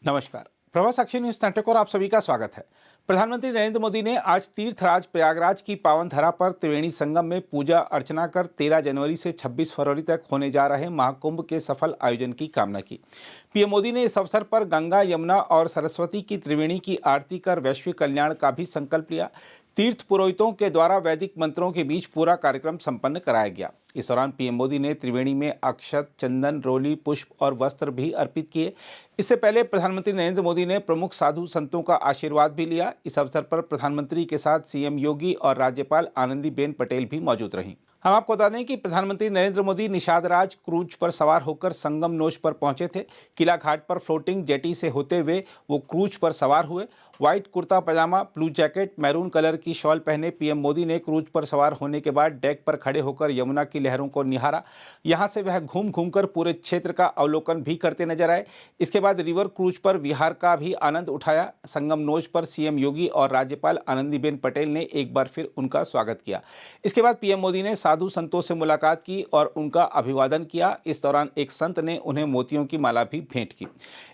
नमस्कार। प्रभात साक्षी news network और आप सभी का स्वागत है। प्रधानमंत्री नरेंद्र मोदी ने आज तीर्थराज प्रयागराज की पावन धरा पर त्रिवेणी संगम में पूजा अर्चना कर 13 जनवरी से 26 फरवरी तक होने जा रहे महाकुंभ के सफल आयोजन की कामना की। पीएम मोदी ने इस अवसर पर गंगा, यमुना और सरस्वती की त्रिवेणी की आरती कर वैश्विक कल्याण का भी संकल्प लिया। तीर्थ पुरोहितों के द्वारा वैदिक मंत्रों के बीच पूरा कार्यक्रम संपन्न कराया गया। इस दौरान पीएम मोदी ने त्रिवेणी में अक्षत, चंदन, रोली, पुष्प और वस्त्र भी अर्पित किए। इससे पहले प्रधानमंत्री नरेंद्र मोदी ने प्रमुख साधु संतों का आशीर्वाद भी लिया। इस अवसर पर प्रधानमंत्री के साथ सीएम योगी और राज्यपाल आनंदीबेन पटेल भी मौजूद रहीं। हम आपको बता दें कि प्रधानमंत्री नरेंद्र मोदी निषादराज क्रूज पर सवार होकर संगम नोच पर पहुंचे थे। किला घाट पर फ्लोटिंग जेटी से होते हुए वो क्रूज पर सवार हुए। व्हाइट कुर्ता पजामा, ब्लू जैकेट, मैरून कलर की शॉल पहने पीएम मोदी ने क्रूज पर सवार होने के बाद डेक पर खड़े होकर यमुना की लहरों को निहारा। यहां से वह घूम घूमकर पूरे क्षेत्र का अवलोकन भी करते नजर आए। इसके बाद रिवर क्रूज पर विहार का भी आनंद उठाया। संगम नोच पर सीएम योगी और राज्यपाल आनंदीबेन पटेल ने एक बार फिर उनका स्वागत किया। इसके बाद पीएम मोदी ने साधु संतों से मुलाकात की और उनका अभिवादन किया। इस दौरान एक संत ने उन्हें मोतियों की माला भी भेंट की।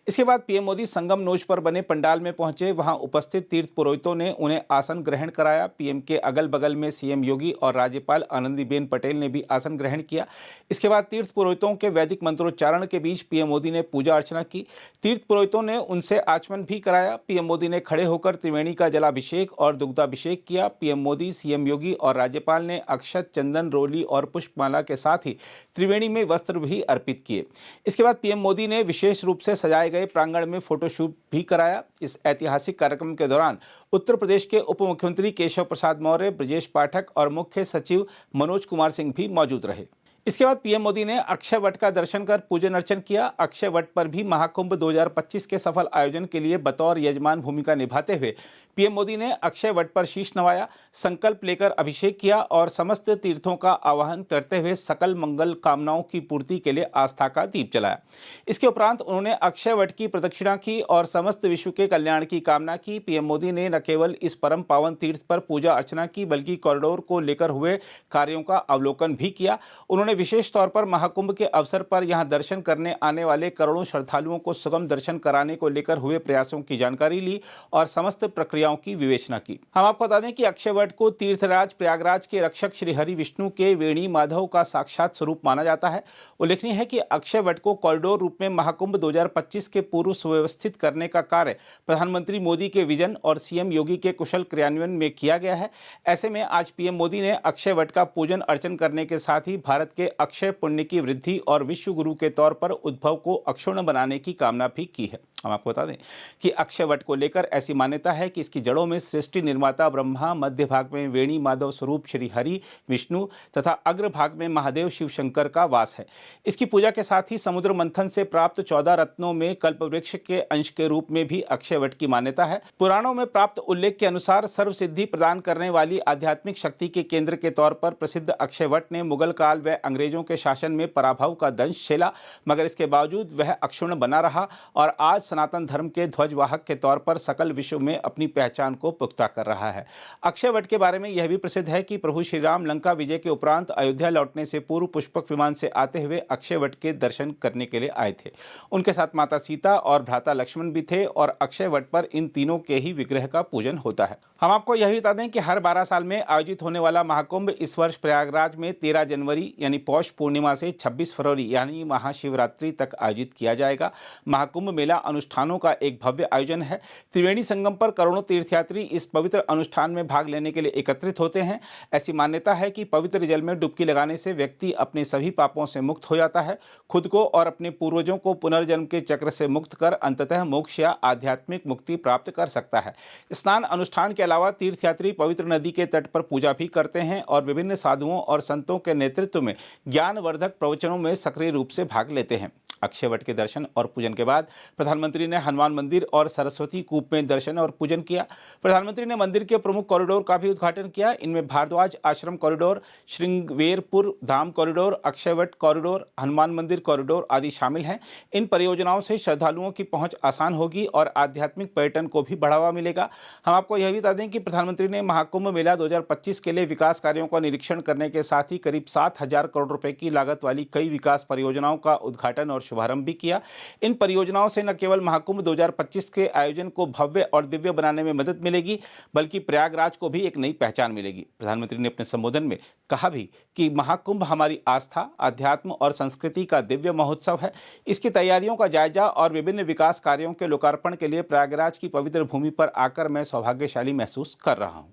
इसके बाद पीएम मोदी संगम नोच पर बने पंडाल में पहुंचे। वहां उपस्थित तीर्थ पुरोहितों ने उन्हें आसन ग्रहण कराया। पीएम के अगल बगल में सीएम योगी और राज्यपाल आनंदीबेन पटेल ने भी आसन ग्रहण किया। इसके बाद तीर्थ पुरोहितों के वैदिक मंत्रोच्चारण के बीच पीएम मोदी ने पूजा अर्चना की। तीर्थ पुरोहितों ने उनसे आचमन भी कराया। पीएम मोदी ने खड़े होकर त्रिवेणी का जलाभिषेक और दुग्धाभिषेक किया। पीएम मोदी, सीएम योगी और राज्यपाल ने अक्षत, चंदन, रोली और पुष्पमाला के साथ ही त्रिवेणी में वस्त्र भी अर्पित किए। इसके बाद पीएम मोदी ने विशेष रूप से सजाए गए प्रांगण में फोटोशूट भी कराया। इस ऐतिहासिक कार्यक्रम के दौरान उत्तर प्रदेश के उप मुख्यमंत्री केशव प्रसाद मौर्य, ब्रजेश पाठक और मुख्य सचिव मनोज कुमार सिंह भी मौजूद रहे। इसके बाद पीएम मोदी ने अक्षय वट का दर्शन कर पूजन अर्चन किया। अक्षय वट पर भी महाकुंभ 2025 के सफल आयोजन के लिए बतौर यजमान भूमिका निभाते हुए पीएम मोदी ने अक्षय वट पर शीश नवाया, संकल्प लेकर अभिषेक किया और समस्त तीर्थों का आवाहन करते हुए सकल मंगल कामनाओं की पूर्ति के लिए आस्था का दीप जलाया। इसके उपरांत उन्होंने अक्षय वट की प्रदक्षिणा की और समस्त विश्व के कल्याण की कामना की। पीएम मोदी ने न केवल इस परम पावन तीर्थ पर पूजा अर्चना की बल्कि कॉरिडोर को लेकर हुए कार्यों का अवलोकन भी किया। उन्होंने विशेष तौर पर महाकुंभ के अवसर पर यहां दर्शन करने आने वाले करोड़ों श्रद्धालुओं को सुगम दर्शन कराने को लेकर हुए प्रयासों की जानकारी ली और समस्त प्रक्रियाओं की विवेचना की। हम आपको बता दें कि अक्षय वट को तीर्थराज प्रयागराज के रक्षक श्री हरि विष्णु के वेणी माधव का साक्षात स्वरूप माना जाता है। उल्लेखनीय है कि अक्षय वट को कॉरिडोर रूप में महाकुंभ 2025 के पूर्व सुव्यवस्थित करने का कार्य प्रधानमंत्री मोदी के विजन और सीएम योगी के कुशल क्रियान्वयन में किया गया है। ऐसे में आज पीएम मोदी ने अक्षय वट का पूजन अर्चन करने के साथ ही भारत के अक्षय पुण्य की वृद्धि और विश्व गुरु के तौर पर उद्भव को अक्षुण्ण बनाने की कामना भी की है। हम आपको बता दें कि अक्षय वट को लेकर ऐसी मान्यता है कि इसकी जड़ों में सृष्टि निर्माता ब्रह्मा, मध्य भाग में वेणी माधव स्वरूप श्री हरि विष्णु तथा अग्र भाग में महादेव शिव शंकर का वास है। इसकी पूजा के साथ ही समुद्र मंथन से प्राप्त 14 रत्नों में कल्प वृक्ष के अंश के रूप में भी अक्षय वट की मान्यता है। पुराणों में प्राप्त उल्लेख के अनुसार सर्व सिद्धि प्रदान करने वाली आध्यात्मिक शक्ति के केंद्र के तौर पर प्रसिद्ध अक्षय वट ने मुगल काल व अंग्रेजों के शासन में पराभव का दंश झेला, मगर इसके बावजूद वह अक्षुण्ण बना रहा और आज सनातन धर्म के ध्वजवाहक के तौर पर सकल विश्व में अपनी पहचान को पुख्ता कर रहा है। अक्षय वट के बारे में यह भी प्रसिद्ध है कि प्रभु श्री राम लंका विजय के उपरांत अयोध्या लौटने से पूर्व पुष्पक विमान से आते हुए अक्षय वट के दर्शन करने के लिए आए थे। उनके साथ माता सीता और भ्राता लक्ष्मण भी थे और अक्षय वट पर इन तीनों के ही विग्रह का पूजन होता है। हम आपको यह भी बता दें कि हर 12 साल में आयोजित होने वाला महाकुंभ इस वर्ष प्रयागराज में 13 जनवरी यानी पौष पूर्णिमा से 26 फरवरी यानी महाशिवरात्रि तक आयोजित किया जाएगा। महाकुंभ मेला अनुष्ठानों का एक भव्य आयोजन है। त्रिवेणी संगम पर करोड़ों तीर्थयात्री इस पवित्र अनुष्ठान में भाग लेने के लिए एकत्रित होते हैं। ऐसी मान्यता है कि पवित्र जल में डुबकी लगाने से व्यक्ति अपने सभी पापों से मुक्त हो जाता है, खुद को और अपने पूर्वजों को पुनर्जन्म के चक्र से मुक्त कर अंततः मोक्ष या आध्यात्मिक मुक्ति प्राप्त कर सकता है। स्नान अनुष्ठान के अलावा तीर्थयात्री पवित्र नदी के तट पर पूजा भी करते हैं और विभिन्न साधुओं और संतों के नेतृत्व में ज्ञानवर्धक प्रवचनों में सक्रिय रूप से भाग लेते हैं। अक्षय वट के दर्शन और पूजन के बाद प्रधानमंत्री ने हनुमान मंदिर और सरस्वती कूप में दर्शन और पूजन किया। प्रधानमंत्री ने मंदिर के प्रमुख कॉरिडोर का भी उद्घाटन किया। इनमें भारद्वाज आश्रम कॉरिडोर, श्रृंगवेरपुर धाम कॉरिडोर, अक्षय वट कॉरिडोर, हनुमान मंदिर कॉरिडोर आदि शामिल हैं। इन परियोजनाओं से श्रद्धालुओं की पहुंच आसान होगी और आध्यात्मिक पर्यटन को भी बढ़ावा मिलेगा। हम आपको यह भी बता दें कि प्रधानमंत्री ने महाकुंभ मेला 2025 के लिए विकास कार्यों का निरीक्षण करने के साथ ही करीब 7,000 करोड़ रुपए की लागत वाली कई विकास परियोजनाओं का उद्घाटन और शुभारंभ भी किया। इन परियोजनाओं से न केवल केवल महाकुंभ 2025 के आयोजन को भव्य और दिव्य बनाने में मदद मिलेगी, बल्कि प्रयागराज को भी एक नई पहचान मिलेगी। प्रधानमंत्री ने अपने संबोधन में कहा भी कि महाकुंभ हमारी आस्था, अध्यात्म और संस्कृति का दिव्य महोत्सव है। इसकी तैयारियों का जायजा और विभिन्न विकास कार्यों के लोकार्पण के लिए प्रयागराज की पवित्र भूमि पर आकर मैं सौभाग्यशाली महसूस कर रहा हूं।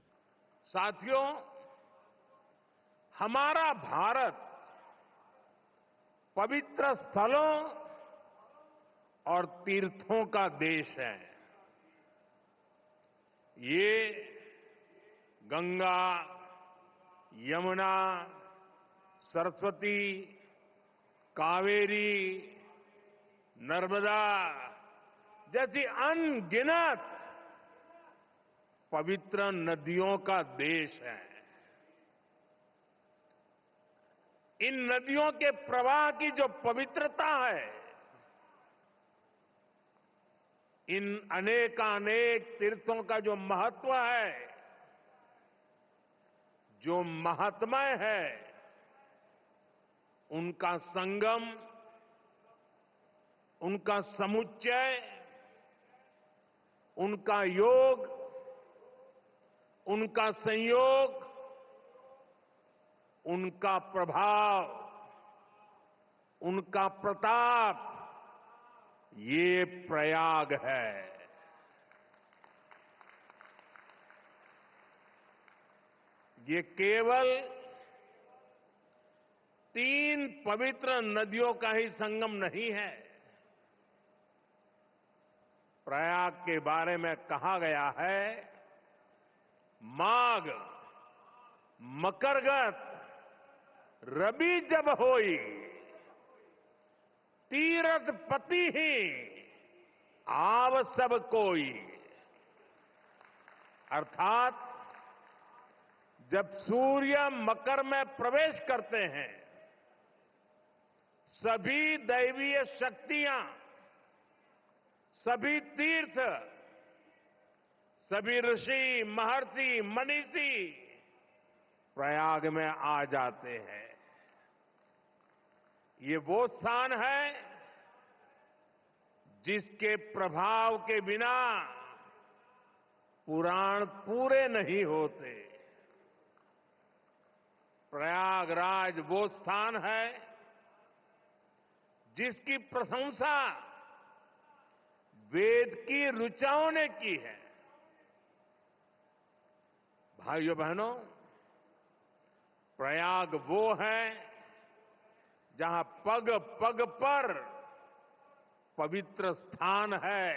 साथियों, हमारा भारत पवित्र स्थलों और तीर्थों का देश है। ये गंगा, यमुना, सरस्वती, कावेरी, नर्मदा जैसी अनगिनत पवित्र नदियों का देश है। इन नदियों के प्रवाह की जो पवित्रता है, इन अनेकानेक तीर्थों का जो महत्व है, जो महात्म्य है, उनका संगम, उनका समुच्चय, उनका योग, उनका संयोग, उनका प्रभाव, उनका प्रताप, ये प्रयाग है। ये केवल 3 पवित्र नदियों का ही संगम नहीं है। प्रयाग के बारे में कहा गया है, माघ मकरगत रवि जब होई, तीरथ पति ही आव सब कोई। अर्थात जब सूर्य मकर में प्रवेश करते हैं, सभी दैवीय शक्तियां, सभी तीर्थ, सभी ऋषि, महर्षि, मनीषी प्रयाग में आ जाते हैं। ये वो स्थान है जिसके प्रभाव के बिना पुराण पूरे नहीं होते। प्रयागराज वो स्थान है जिसकी प्रशंसा वेद की ऋचाओं ने की है। भाइयों बहनों, प्रयाग वो है जहां पग पग पर पवित्र स्थान है,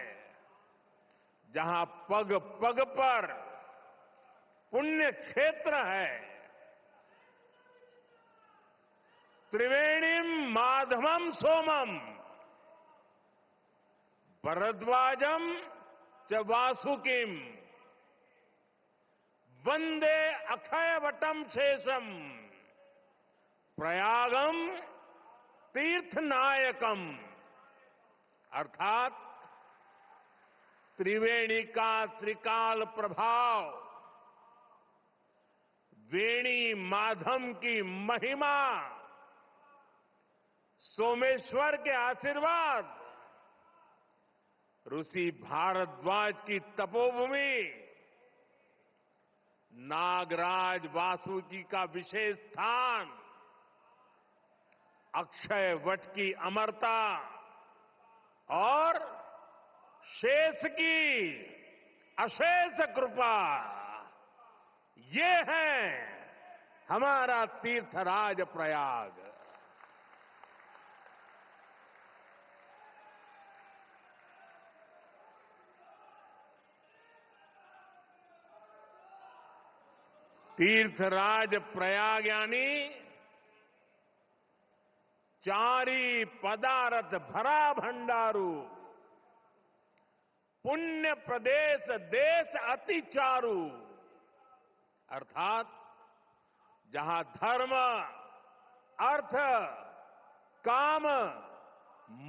जहां पग पग पर पुण्य क्षेत्र है। त्रिवेणीम माधवम सोमम भरद्वाजम च वासुकिम वंदे अक्षयवटम शेषम प्रयागम तीर्थनायकम। अर्थात त्रिवेणी का त्रिकाल प्रभाव, वेणी माधम की महिमा, सोमेश्वर के आशीर्वाद, ऋषि भारद्वाज की तपोभूमि, नागराज वासुकी का विशेष स्थान, अक्षय वट की अमरता और शेष की अशेष कृपा, ये है हमारा तीर्थराज प्रयाग। तीर्थराज प्रयाग यानी चारी पदारथ भरा भंडारू, पुण्य प्रदेश देश अति चारु। अर्थात जहां धर्म, अर्थ, काम,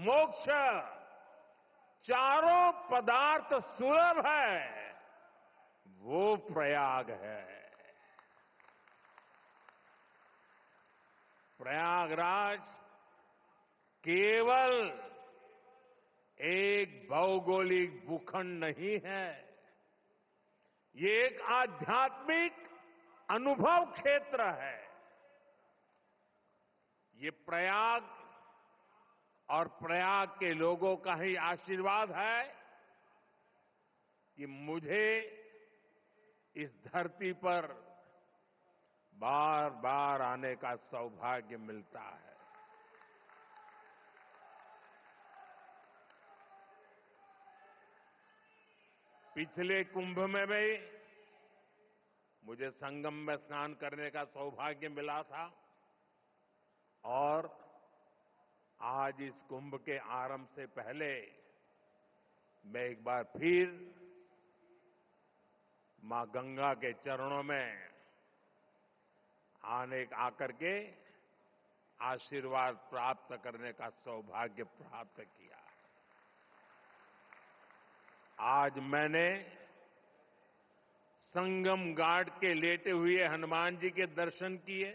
मोक्ष चारों पदार्थ सुलभ है, वो प्रयाग है। प्रयागराज केवल एक भौगोलिक भूखंड नहीं है, ये एक आध्यात्मिक अनुभव क्षेत्र है। ये प्रयाग और प्रयाग के लोगों का ही आशीर्वाद है कि मुझे इस धरती पर बार बार आने का सौभाग्य मिलता है। पिछले कुंभ में भी मुझे संगम में स्नान करने का सौभाग्य मिला था और आज इस कुंभ के आरंभ से पहले मैं एक बार फिर मां गंगा के चरणों में आकर के आशीर्वाद प्राप्त करने का सौभाग्य प्राप्त किया। आज मैंने संगम घाट के लेटे हुए हनुमान जी के दर्शन किए,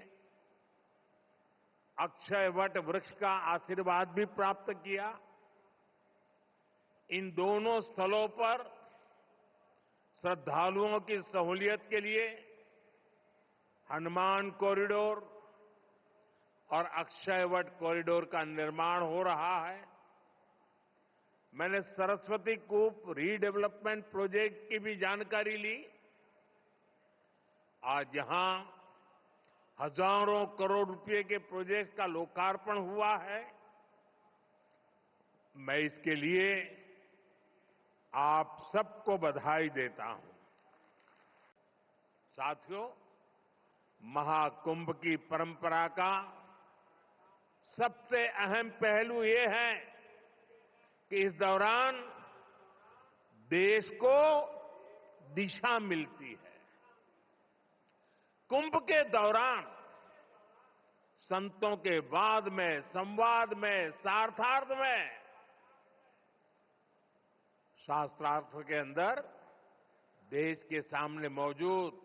अक्षय वट वृक्ष का आशीर्वाद भी प्राप्त किया। इन दोनों स्थलों पर श्रद्धालुओं की सहूलियत के लिए हनुमान कॉरिडोर और अक्षय वट कॉरिडोर का निर्माण हो रहा है। मैंने सरस्वती कूप रीडेवलपमेंट प्रोजेक्ट की भी जानकारी ली। आज यहां हजारों करोड़ रुपए के प्रोजेक्ट का लोकार्पण हुआ है। मैं इसके लिए आप सबको बधाई देता हूं। साथियों, महाकुंभ की परंपरा का सबसे अहम पहलू ये है कि इस दौरान देश को दिशा मिलती है। कुंभ के दौरान संतों के वाद में, संवाद में, शास्त्रार्थ में, शास्त्रार्थ के अंदर देश के सामने मौजूद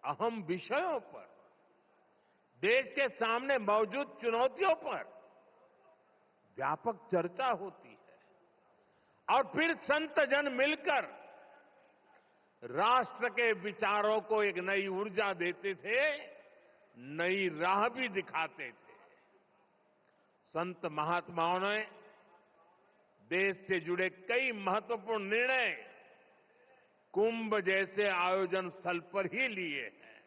अहम विषयों पर, देश के सामने मौजूद चुनौतियों पर व्यापक चर्चा होती है और फिर संत जन मिलकर राष्ट्र के विचारों को एक नई ऊर्जा देते थे, नई राह भी दिखाते थे। संत महात्माओं ने देश से जुड़े कई महत्वपूर्ण निर्णय कुंभ जैसे आयोजन स्थल पर ही लिए हैं।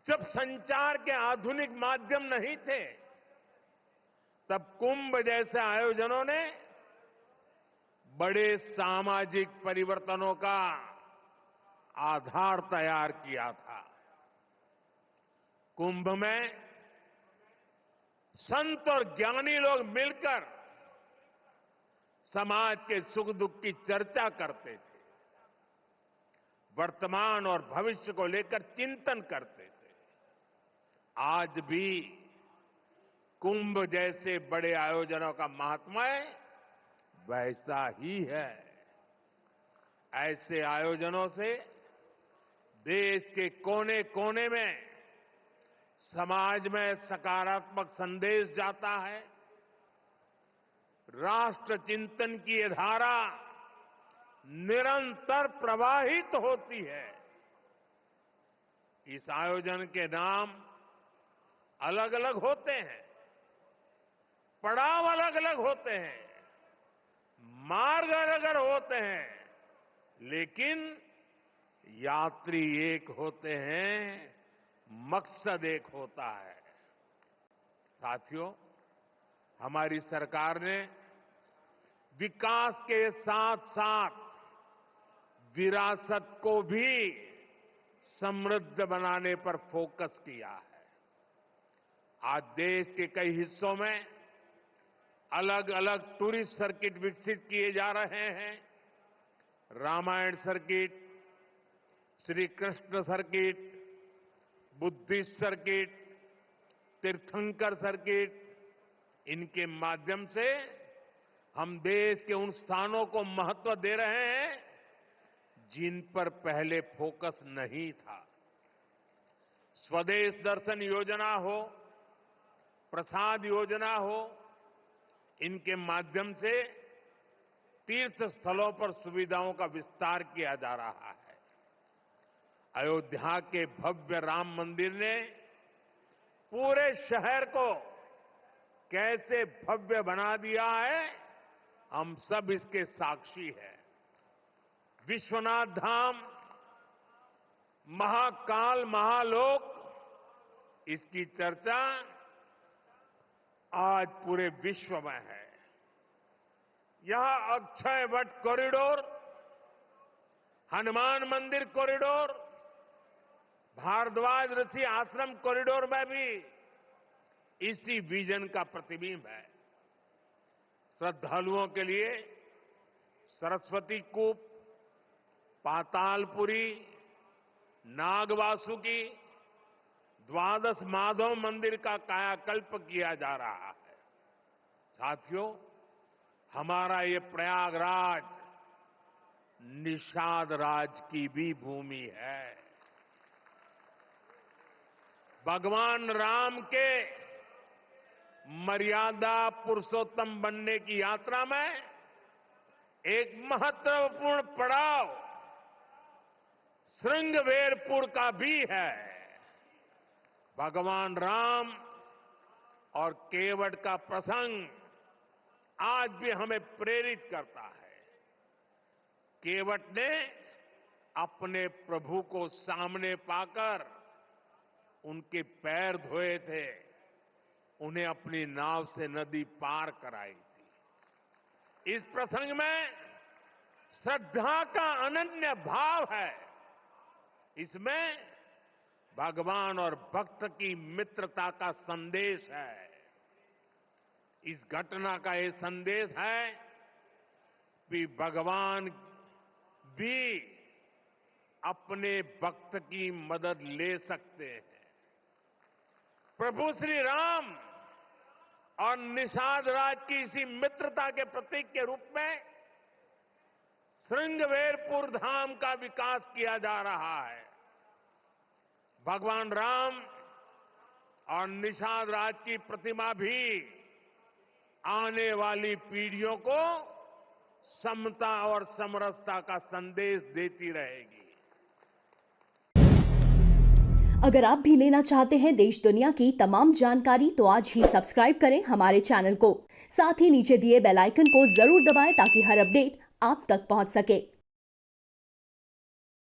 जब संचार के आधुनिक माध्यम नहीं थे, तब कुंभ जैसे आयोजनों ने बड़े सामाजिक परिवर्तनों का आधार तैयार किया था। कुंभ में संत और ज्ञानी लोग मिलकर समाज के सुख दुख की चर्चा करते थे, वर्तमान और भविष्य को लेकर चिंतन करते थे। आज भी कुंभ जैसे बड़े आयोजनों का महात्म्य वैसा ही है। ऐसे आयोजनों से देश के कोने कोने में समाज में सकारात्मक संदेश जाता है। राष्ट्र चिंतन की ये धारा निरंतर प्रवाहित होती है। इस आयोजन के नाम अलग अलग होते हैं, पड़ाव अलग अलग होते हैं, मार्ग अलग अलग होते हैं, लेकिन यात्री एक होते हैं, मकसद एक होता है। साथियों, हमारी सरकार ने विकास के साथ साथ विरासत को भी समृद्ध बनाने पर फोकस किया है। आज देश के कई हिस्सों में अलग अलग टूरिस्ट सर्किट विकसित किए जा रहे हैं। Ramayan circuit, Shri Krishna circuit, Buddhist circuit, Tirthankar circuit, इनके माध्यम से हम देश के उन स्थानों को महत्व दे रहे हैं जिन पर पहले फोकस नहीं था। स्वदेश दर्शन योजना हो, प्रसाद योजना हो, इनके माध्यम से तीर्थ स्थलों पर सुविधाओं का विस्तार किया जा रहा है। अयोध्या के भव्य राम मंदिर ने पूरे शहर को कैसे भव्य बना दिया है, हम सब इसके साक्षी हैं। विश्वनाथ धाम, महाकाल, महालोक, इसकी चर्चा आज पूरे विश्व में है। यहां अक्षय वट कॉरिडोर, हनुमान मंदिर कॉरिडोर, भारद्वाज ऋषि आश्रम कॉरिडोर में भी इसी विजन का प्रतिबिंब है। श्रद्धालुओं के लिए सरस्वती कूप, पातालपुरी, नागवासुकी, द्वादश माधव मंदिर का कायाकल्प किया जा रहा है। साथियों, हमारा ये प्रयागराज निषाद राज की भी भूमि है। भगवान राम के मर्यादा पुरुषोत्तम बनने की यात्रा में एक महत्वपूर्ण पड़ाव श्रृंगवेरपुर का भी है। भगवान राम और केवट का प्रसंग आज भी हमें प्रेरित करता है। केवट ने अपने प्रभु को सामने पाकर उनके पैर धोए थे, उन्हें अपनी नाव से नदी पार कराई थी। इस प्रसंग में श्रद्धा का अनन्य भाव है। इसमें भगवान और भक्त की मित्रता का संदेश है। इस घटना का ये संदेश है कि भगवान भी अपने भक्त की मदद ले सकते हैं। प्रभु श्री राम और निषाद राज की इसी मित्रता के प्रतीक के रूप में श्रृंगवेरपुर धाम का विकास किया जा रहा है। भगवान राम और निषाद राज की प्रतिमा भी आने वाली पीढ़ियों को समता और समरसता का संदेश देती रहेगी। अगर आप भी लेना चाहते हैं देश दुनिया की तमाम जानकारी तो आज ही सब्सक्राइब करें हमारे चैनल को। साथ ही नीचे दिए बेल आइकन को जरूर दबाएं ताकि हर अपडेट आप तक पहुंच सके।